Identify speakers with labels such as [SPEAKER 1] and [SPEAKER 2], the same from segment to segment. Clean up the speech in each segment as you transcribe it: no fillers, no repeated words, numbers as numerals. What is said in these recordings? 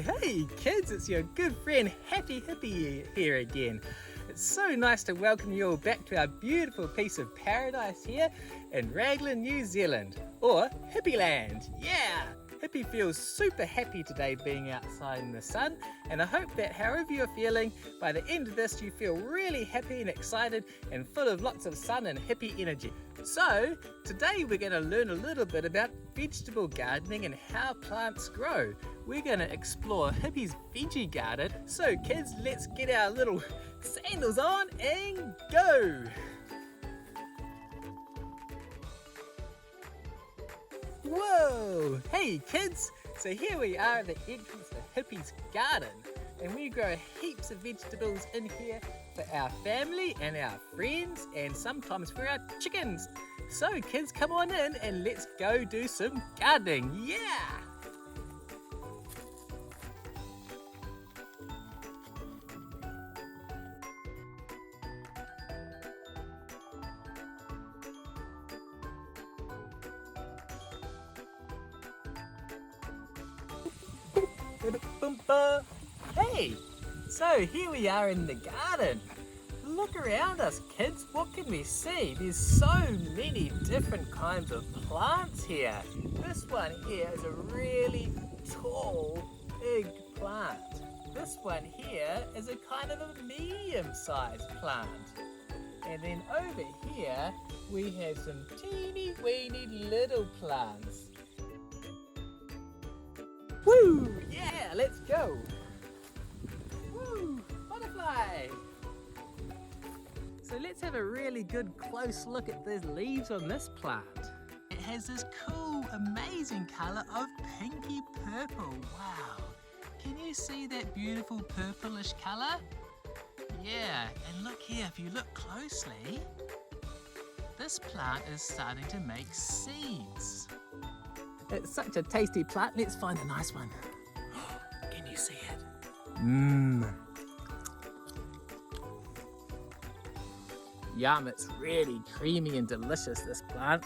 [SPEAKER 1] Hey kids, it's your good friend Hippy here again. It's so nice to welcome you all back to our beautiful piece of paradise here in Raglan, New Zealand, or Hippyland. Yeah! Hippy feels super happy today being outside in the sun, and I hope that however you're feeling, by the end of this you feel really happy and excited and full of lots of sun and hippie energy. So, today we're going to learn a little bit about vegetable gardening and how plants grow. We're going to explore Hippy's veggie garden. So kids, let's get our little sandals on and go! Whoa! Hey kids! So here we are at the entrance of Hippy's garden, and we grow heaps of vegetables in here for our family and our friends, and sometimes for our chickens. So kids, come on in and let's go do some gardening. Yeah! Hey, so here we are in the garden. Look around us kids, what can we see? There's so many different kinds of plants here. This one here is a really tall, big plant. This one here is a kind of a medium-sized plant. And then over here we have some teeny weeny little plants. Woo! Yeah, let's go! Woo! Butterfly! So let's have a really good close look at the leaves on this plant. It has this cool, amazing colour of pinky purple. Wow! Can you see that beautiful purplish colour? Yeah, and look here, if you look closely, this plant is starting to make seeds. It's such a tasty plant. Let's find a nice one. Can you see it? Mmm. Yum, it's really creamy and delicious, this plant.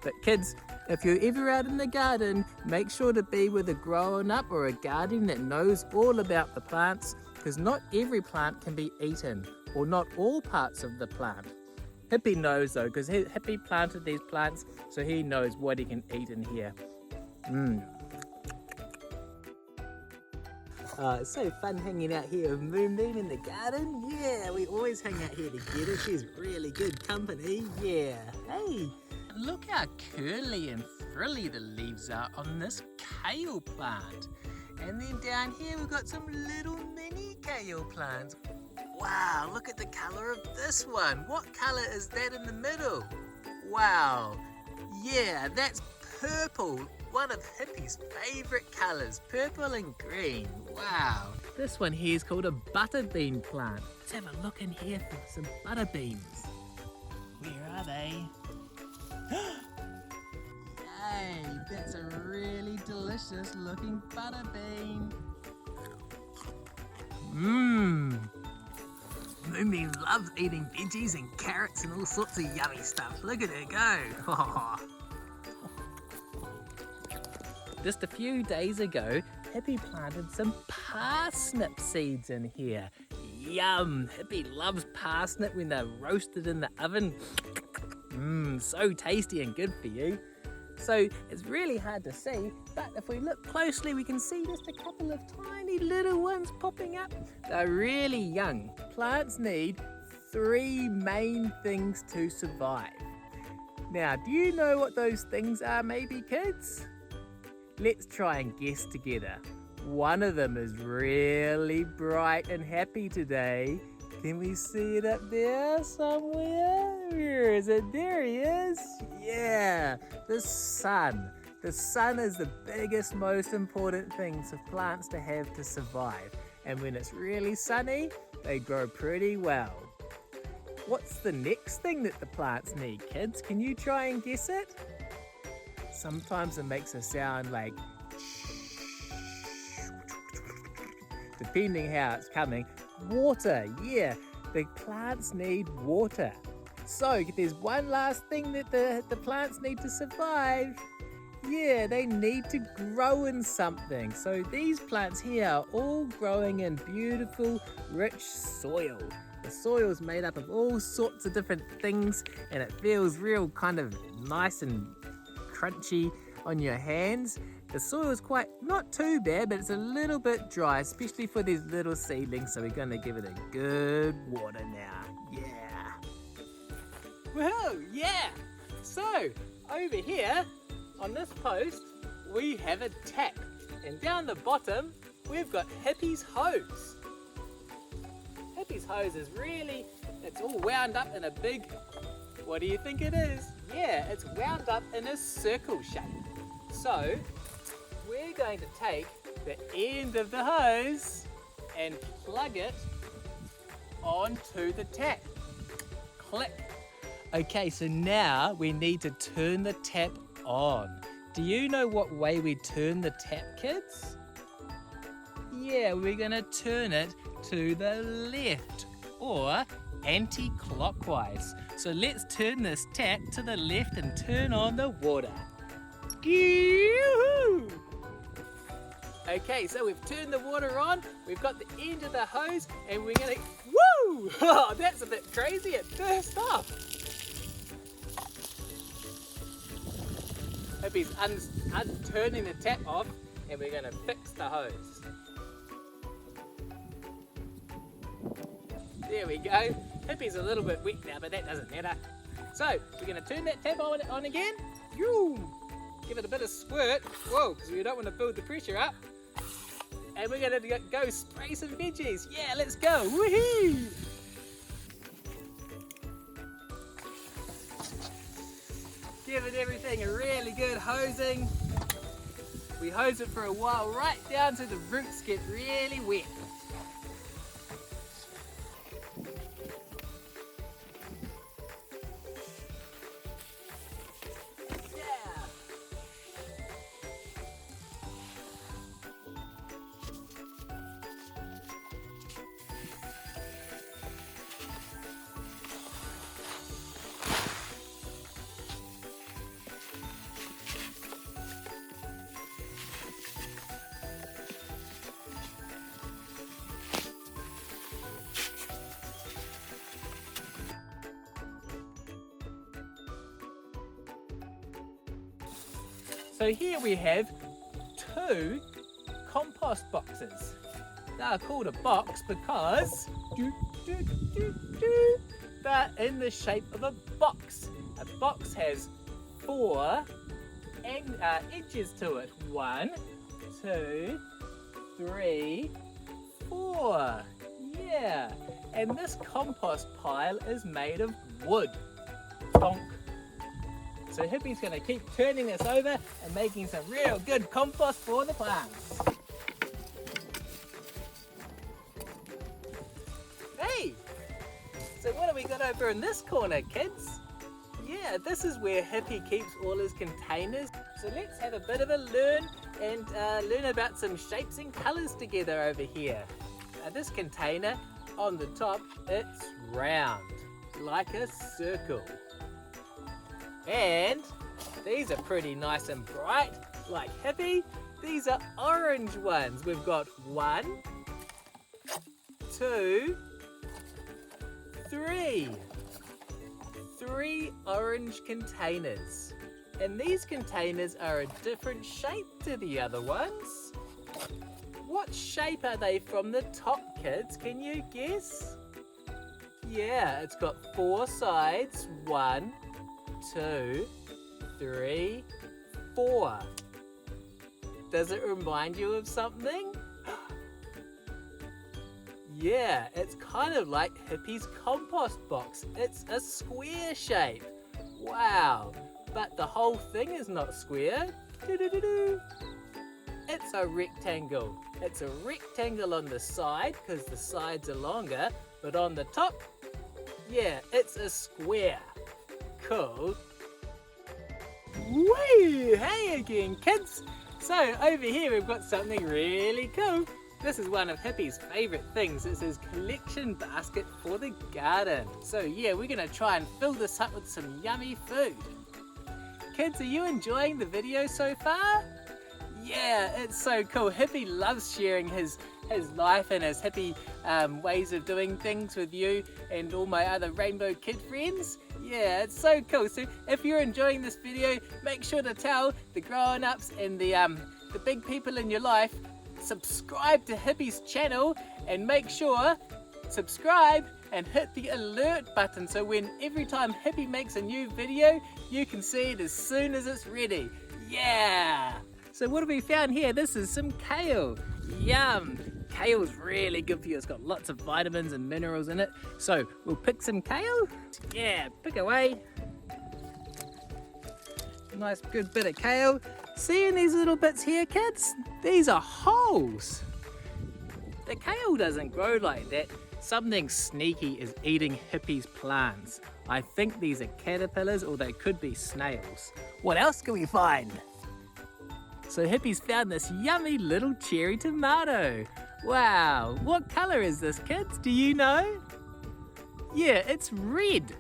[SPEAKER 1] But kids, if you're ever out in the garden, make sure to be with a grown-up or a guardian that knows all about the plants, because not every plant can be eaten, or not all parts of the plant. Hippy knows though, because Hippy planted these plants, so he knows what he can eat in here. It's so fun hanging out here with Moonbeam in the garden. Yeah, we always hang out here together. She's really good company. Yeah. Hey, look how curly and frilly the leaves are on this kale plant. And then down here we've got some little mini kale plants. Wow, look at the colour of this one. What colour is that in the middle? Wow, yeah, that's purple. One of Hippy's favourite colours, purple and green. Wow. This one here is called a butterbean plant. Let's have a look in here for some butterbeans. Where are they? Yay, that's a really delicious looking butterbean. Moonbeam loves eating veggies and carrots and all sorts of yummy stuff. Look at her go. Just a few days ago, Hippy planted some parsnip seeds in here. Yum! Hippy loves parsnip when they're roasted in the oven. So tasty and good for you. So it's really hard to see, but if we look closely we can see just a couple of tiny little ones popping up. They're really young. Plants need 3 main things to survive. Now, do you know what those things are maybe, kids? Let's try and guess together. One of them is really bright and happy today. Can we see it up there somewhere? Where is it? There he is. Yeah, the sun. The sun is the biggest, most important thing for plants to have to survive. And when it's really sunny, they grow pretty well. What's the next thing that the plants need, kids? Can you try and guess it? Sometimes it makes a sound like depending how it's coming. Water, yeah, the plants need water. So there's one last thing that the plants need to survive, Yeah, they need to grow in something. So these plants here are all growing in beautiful, rich soil. The soil is made up of all sorts of different things and it feels real kind of nice and crunchy on your hands. The soil is quite, not too bad, but it's a little bit dry, especially for these little seedlings. So we're going to give it a good water now. Yeah. Woohoo, yeah. So over here, on this post, we have a tap, and down the bottom, we've got Hippy's hose. Hippy's hose is really, it's all wound up in a big, what do you think it is? Yeah, it's wound up in a circle shape. So, we're going to take the end of the hose and plug it onto the tap. Click. Okay, so now we need to turn the tap on. Do you know what way we turn the tap, kids? Yeah, we're gonna turn it to the left or anti-clockwise. So let's turn this tap to the left and turn on the water. Yoo-hoo! Okay, so we've turned the water on, we've got the end of the hose, and we're gonna, woo! Oh, that's a bit crazy, it burst off. Hippy's turning the tap off, and we're gonna fix the hose. There we go. Hippy's a little bit wet now, but that doesn't matter. So, we're gonna turn that tap on again. Give it a bit of squirt. Whoa, because we don't want to build the pressure up. And we're gonna go spray some veggies. Yeah, let's go. Woohoo! Give it everything a really good hosing. We hose it for a while, right down to the roots get really wet. So here we have 2 compost boxes. They are called a box because they're in the shape of a box. A box has 4 edges to it. 1, 2, 3, 4. Yeah. And this compost pile is made of wood. Bonk. So Hippy's going to keep turning this over and making some real good compost for the plants. Hey! So what have we got over in this corner, kids? Yeah, this is where Hippy keeps all his containers. So let's have a bit of a learn and learn about some shapes and colours together over here. This container on the top, it's round, like a circle. And these are pretty nice and bright, like Hippy. These are orange ones. We've got 1, 2, 3. 3 orange containers. And these containers are a different shape to the other ones. What shape are they from the top, kids? Can you guess? Yeah, it's got 4 sides. 1, 2, 3, 4. Does it remind you of something? Yeah, it's kind of like Hippy's compost box. It's a square shape. Wow, but the whole thing is not square. It's a rectangle. It's a rectangle on the side because the sides are longer, but on the top, yeah, it's a square. Cool. Woo! Hey again, kids! So over here we've got something really cool. This is one of Hippy's favourite things. It's his collection basket for the garden. So yeah, we're going to try and fill this up with some yummy food. kids, are you enjoying the video so far? Yeah, it's so cool. Hippy loves sharing his life and his hippie ways of doing things with you and all my other rainbow kid friends. Yeah, it's so cool. So if you're enjoying this video, make sure to tell the grown-ups and the big people in your life, subscribe to Hippy's channel and make sure subscribe and hit the alert button so when every time Hippy makes a new video, you can see it as soon as it's ready. Yeah! So what have we found here? This is some kale. Yum! Kale's really good for you. It's got lots of vitamins and minerals in it. So we'll pick some kale. Yeah, pick away. Nice good bit of kale. Seeing these little bits here, kids? These are holes. The kale doesn't grow like that. Something sneaky is eating Hippy's plants. I think these are caterpillars or they could be snails. What else can we find? So Hippy's found this yummy little cherry tomato. Wow, what colour is this, kids? Do you know? Yeah, it's red.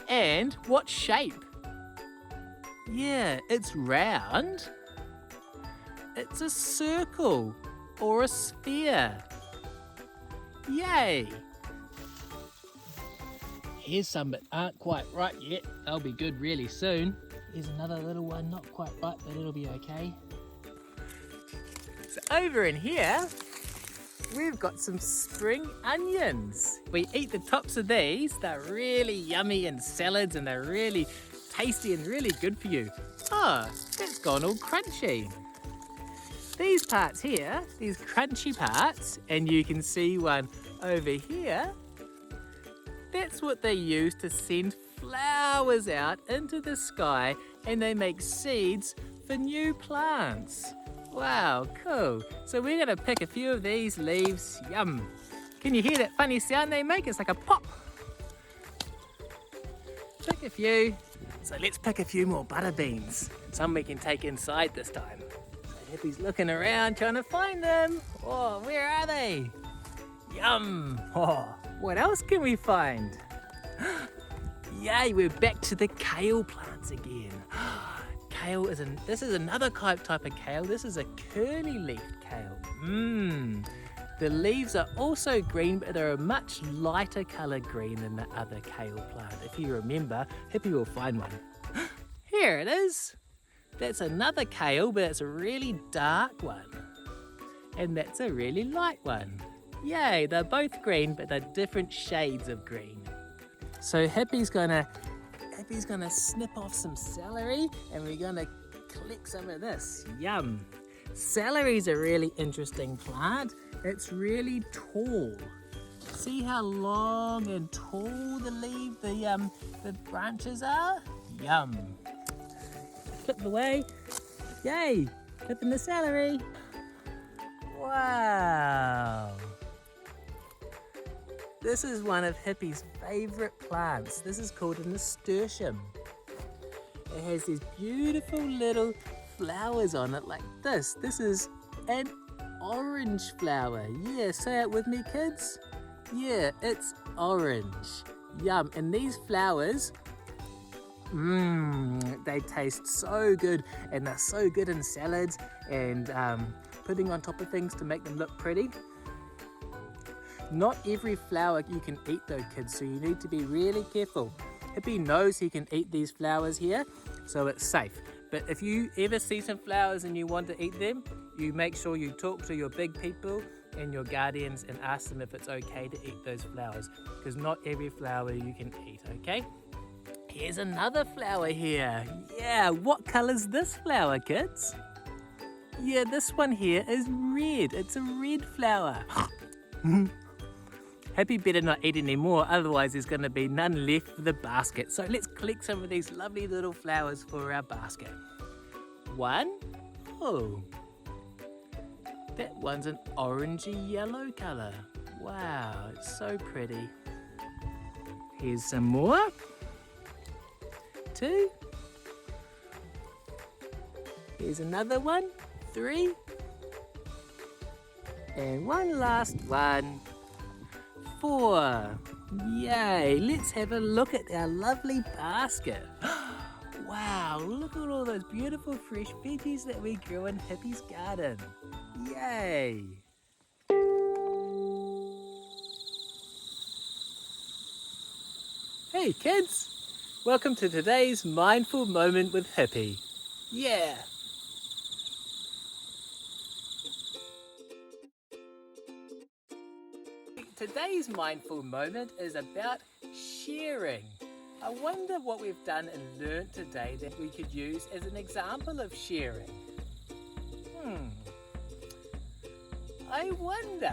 [SPEAKER 1] And what shape? Yeah, it's round. It's a circle or a sphere. Yay! Here's some that aren't quite right yet. They'll be good really soon. Here's another little one, not quite right, but it'll be okay. So over in here, we've got some spring onions. We eat the tops of these. They're really yummy in salads and they're really tasty and really good for you. Oh, that's gone all crunchy. These parts here, these crunchy parts, and you can see one over here, that's what they use to send flowers out into the sky and they make seeds for new plants. Wow, cool. So we're gonna pick a few of these leaves. Yum. Can you hear that funny sound they make? It's like a pop. Pick a few. So let's pick a few more butter beans. Some we can take inside this time. Hippy's looking around trying to find them. Oh, where are they? Yum. Oh, what else can we find? Yay, we're back to the kale plants again. Kale is this is another type of kale. This is a curly-leafed kale. The leaves are also green, but they're a much lighter colour green than the other kale plant. If you remember, Hippy will find one. Here it is. That's another kale, but it's a really dark one. And that's a really light one. Yay, they're both green, but they're different shades of green. So Hippy's gonna snip off some celery and we're gonna collect some of this. Yum. Celery's a really interesting plant. It's really tall. See how long and tall the branches are? Yum. Clip away. Yay, clipping the celery. Wow. This is one of Hippy's favourite plants. This is called a nasturtium. It has these beautiful little flowers on it like this. This is an orange flower. Yeah, say it with me, kids. Yeah, it's orange. Yum. And these flowers, they taste so good and they're so good in salads and putting on top of things to make them look pretty. Not every flower you can eat though, kids, so you need to be really careful. Hippy knows he can eat these flowers here, so it's safe. But if you ever see some flowers and you want to eat them, you make sure you talk to your big people and your guardians and ask them if it's okay to eat those flowers, because not every flower you can eat, okay? Here's another flower here. Yeah, what colour's this flower, kids? Yeah, this one here is red. It's a red flower. Hippy better not eat any more, otherwise there's going to be none left for the basket. So let's collect some of these lovely little flowers for our basket. One. Oh, that one's an orangey yellow colour. Wow, it's so pretty. Here's some more. Two. Here's another one. Three. And one last one. 4. Yay, let's have a look at our lovely basket. Wow, look at all those beautiful fresh veggies that we grew in Hippy's garden. Yay! Hey kids! Welcome to today's Mindful Moment with Hippy. Yeah! Today's Mindful Moment is about sharing. I wonder what we've done and learnt today that we could use as an example of sharing. I wonder.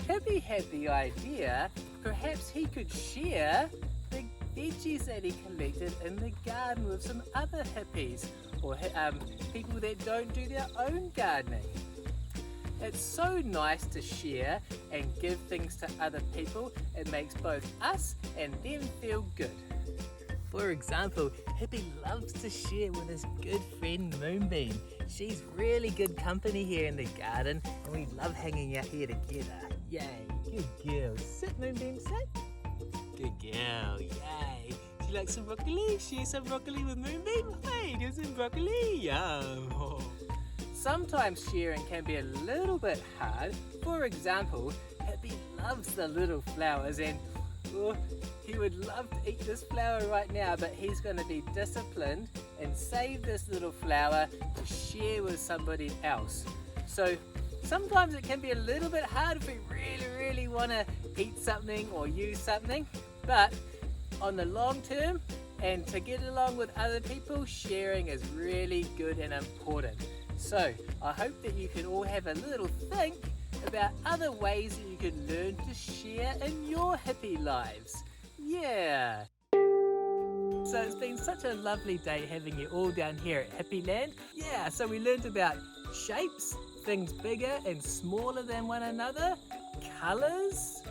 [SPEAKER 1] Hippy had the idea perhaps he could share the veggies that he collected in the garden with some other hippies or people that don't do their own gardening. It's so nice to share and give things to other people. It makes both us and them feel good. For example, Hippy loves to share with his good friend Moonbeam. She's really good company here in the garden and we love hanging out here together. Yay, good girl. Sit Moonbeam, sit. Good girl, yay. Do you like some broccoli? Share some broccoli with Moonbeam? Hey, do some broccoli? Yum. Sometimes sharing can be a little bit hard. For example, Hippy loves the little flowers and he would love to eat this flower right now, but he's going to be disciplined and save this little flower to share with somebody else. So sometimes it can be a little bit hard if we really want to eat something or use something, but on the long term and to get along with other people, sharing is really good and important. So I hope that you can all have a little think about other ways that you can learn to share in your hippie lives. Yeah. So it's been such a lovely day having you all down here at Hippy Land. Yeah, so we learned about shapes, things bigger and smaller than one another, colours,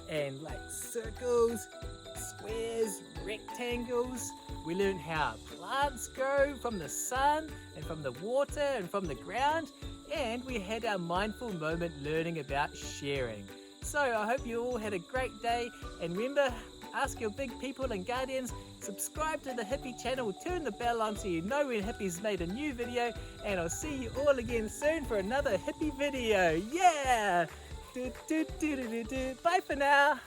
[SPEAKER 1] and like circles, squares, rectangles. We learned how plants grow from the sun and from the water and from the ground, and we had our mindful moment learning about sharing. So I hope you all had a great day, and remember, ask your big people and guardians, subscribe to the Hippy channel, turn the bell on so you know when Hippy's made a new video, and I'll see you all again soon for another Hippy video. Yeah! Bye for now!